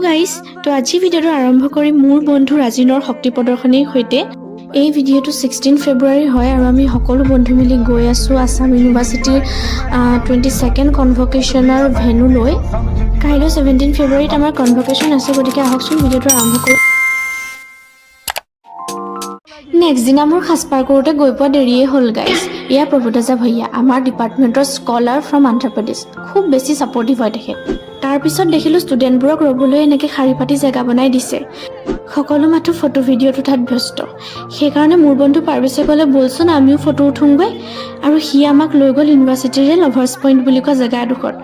Guys, তো আজি ভিডিঅ'টো আৰম্ভ কৰি মোৰ বন্ধু ৰাজিনৰ শক্তি প্ৰদৰ্শনীৰ সৈতে। এই ভিডিঅ'টো 16 ফেব্ৰুৱাৰী হয় আৰু আমি সকলো বন্ধু মিলি গৈ আছোঁ আছাম ইউনিভাৰ্চিটিৰ 22nd কনভকেশ্যনৰ ভেনুলৈ। কাইলৈ 17 ফেব্ৰুৱাৰীত আমাৰ কনভকেশ্যন আছে, গতিকে আহকচোন ভিডিঅ'টো আৰম্ভ কৰোঁ। নেক্সট দিনা মোৰ সাজপাৰ কৰোঁতে গৈ পোৱা দেৰিয়ে হ'ল গাইজ। এয়া প্ৰভুদাজা ভৈয়া, আমাৰ ডিপাৰ্টমেণ্টৰ স্কলাৰ ফ্ৰম অন্ধ্ৰপ্ৰদেশ। খুব বেছি ছাপৰ্টিভ হয় তেখেত। তাৰপিছত দেখিলোঁ ষ্টুডেণ্টবোৰক ৰ'বলৈ এনেকৈ শাৰী পাতি জেগা বনাই দিছে। সকলো মাথো ফটো ভিডিঅ'টো তাত ব্যস্ত। সেইকাৰণে মোৰ বন্ধু পাৰ্ভেশে ক'লে বলচোন আমিও ফটো উঠোঁগৈ, আৰু সি আমাক লৈ গ'ল ইউনিভাৰ্চিটিৰে লভাৰ্ছ পইণ্ট বুলি কোৱা জেগা এডোখৰত।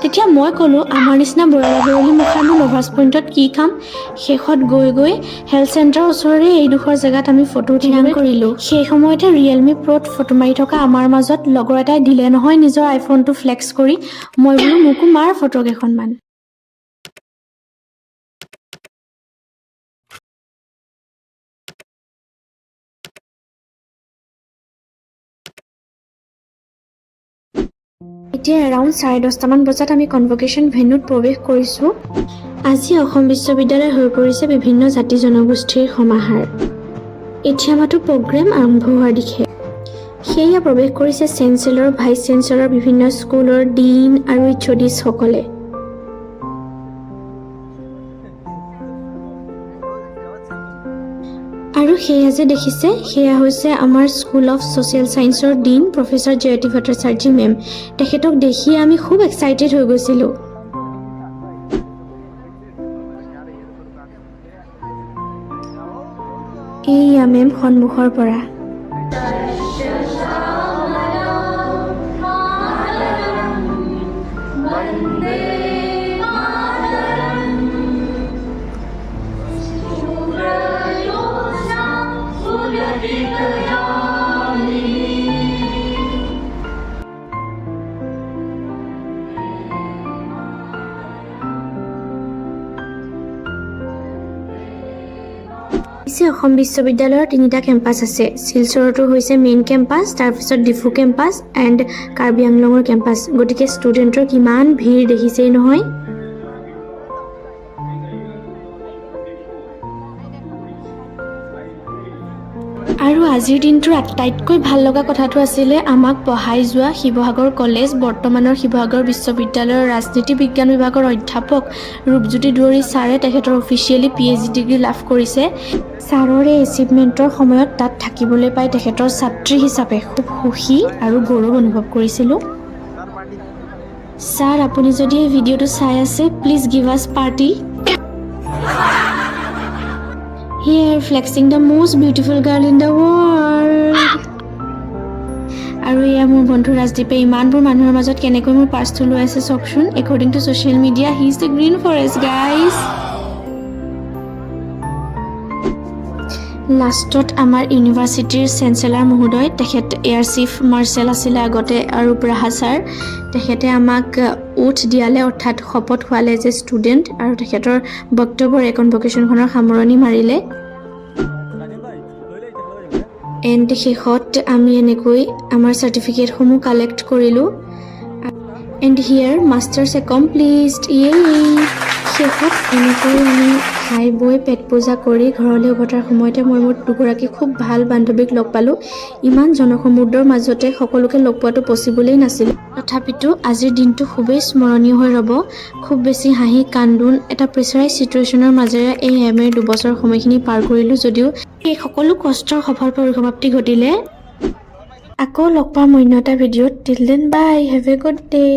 তেতিয়া মই ক'লোঁ আমাৰ নিচিনা বৰলা বৰলি মুখাৰনো লভাৰ্ছ পইণ্টত কি কাম। শেষত গৈ হেল্থ চেণ্টাৰৰ ওচৰৰে এইডোখৰ জেগাত আমি ফটো উঠিবলৈ কৰিলোঁ। সেই সময়তে ৰিয়েলমি প্ৰ'ত ফটো মাৰি থকা আমাৰ মাজত লগৰ এটাই দিলে নহয় নিজৰ আইফোনটো ফ্লেক্স কৰি। মই বোলো মোকো মাৰ ফটো কেইখনমান। এতিয়া এৰাউণ্ড 10:30মান বজাত আমি কনভকেশ্যন ভেন্যুত প্ৰৱেশ কৰিছোঁ। আজি অসম বিশ্ববিদ্যালয় হৈ পৰিছে বিভিন্ন জাতি জনগোষ্ঠীৰ সমাহাৰ। এতিয়া মাথো প্ৰগ্ৰেম আৰম্ভ হোৱাৰ দিশে। সেয়া প্ৰৱেশ কৰিছে চেঞ্চেলৰ, ভাইচ চেঞ্চেলৰ, বিভিন্ন স্কুলৰ ডিন আৰু HODসকলে। আৰু সেয়া যে দেখিছে, সেয়া হৈছে আমাৰ স্কুল অফ ছ'চিয়েল ছায়েন্সৰ dean professor Jayati Bhattacharya ma'am. তেখেতক দেখি আমি খুব এক্সাইটেড হৈ গৈছিলোঁ। এইয়া মেম সন্মুখৰ পৰা। অসম বিশ্ববিদ্যালয়ৰ 3টা কেম্পাছ আছে। শিলচৰতো হৈছে মেইন কেম্পাছ, তাৰপিছত ডিফু কেম্পাছ এণ্ড কাৰ্বি আংলঙৰ কেম্পাছ। গতিকে ষ্টুডেণ্টৰ কিমান ভিৰ দেখিছেই নহয়। আৰু আজিৰ দিনটোৰ আটাইতকৈ ভাল লগা কথাটো আছিলে আমাক পঢ়াই যোৱা শিৱসাগৰ কলেজ, বৰ্তমানৰ শিৱসাগৰ বিশ্ববিদ্যালয়ৰ ৰাজনীতি বিজ্ঞান বিভাগৰ অধ্যাপক ৰূপজ্যোতি দুৱৰী ছাৰে তেখেতৰ অফিচিয়েলি PhD ডিগ্ৰী লাভ কৰিছে। ছাৰৰ এই এচিভমেণ্টৰ সময়ত তাত থাকিবলৈ পাই তেখেতৰ ছাত্ৰী হিচাপে খুব সুখী আৰু গৌৰৱ অনুভৱ কৰিছিলোঁ। ছাৰ, আপুনি যদি এই ভিডিঅ'টো চাই আছে, প্লিজ গিভ আছ party. Here flexing the most beautiful girl in the world. আৰু এয়া মোৰ বন্ধু ৰাজদীপে ইমানবোৰ মানুহৰ মাজত কেনেকৈ মোৰ পাৰ্চটো লৈ আছে চাওকচোন। According to social media he is the green forest guys. লাষ্টত আমাৰ ইউনিভাৰ্চিটিৰ চেঞ্চেলাৰ মহোদয়, তেখেত এয়াৰ চিফ মাৰ্চেল আছিলে আগতে, আৰু ব্ৰাহা ছাৰ, তেখেতে আমাক ওথ দিয়ালে, অৰ্থাৎ শপত খোৱালে যে ষ্টুডেণ্ট, আৰু তেখেতৰ বক্তব্যৰে কনভকেশ্যনখনৰ সামৰণি মাৰিলে। এণ্ড শেষত আমি এনেকৈ আমাৰ চাৰ্টিফিকেটসমূহ কালেক্ট কৰিলোঁ। And here masters accomplished. শেষত এনেকৈ আমি খাই বৈ পেট পূজা কৰি ঘৰলৈ উভতাৰ সময়তে মই মোৰ দুগৰাকী খুব ভাল বান্ধৱীক লগ পালোঁ। ইমান জনসমুদ্ৰৰ মাজতে সকলোকে লগ পোৱাটো পচিবলেই নাছিল। তথাপিতো আজিৰ দিনটো খুবেই স্মৰণীয় হৈ ৰ'ব। খুব বেছি হাঁহি কান্দোন, এটা প্ৰেছাৰাইজ ছিটুৱেশ্যনৰ মাজেৰে এই MA 2 বছৰ সময়খিনি পাৰ কৰিলোঁ। যদিও এই সকলো কষ্টৰ সফল পৰিসমাপ্তি ঘটিলে। আকৌ লগ পাম অন্য এটা ভিডিঅ'ত। Till then bye, have a good day.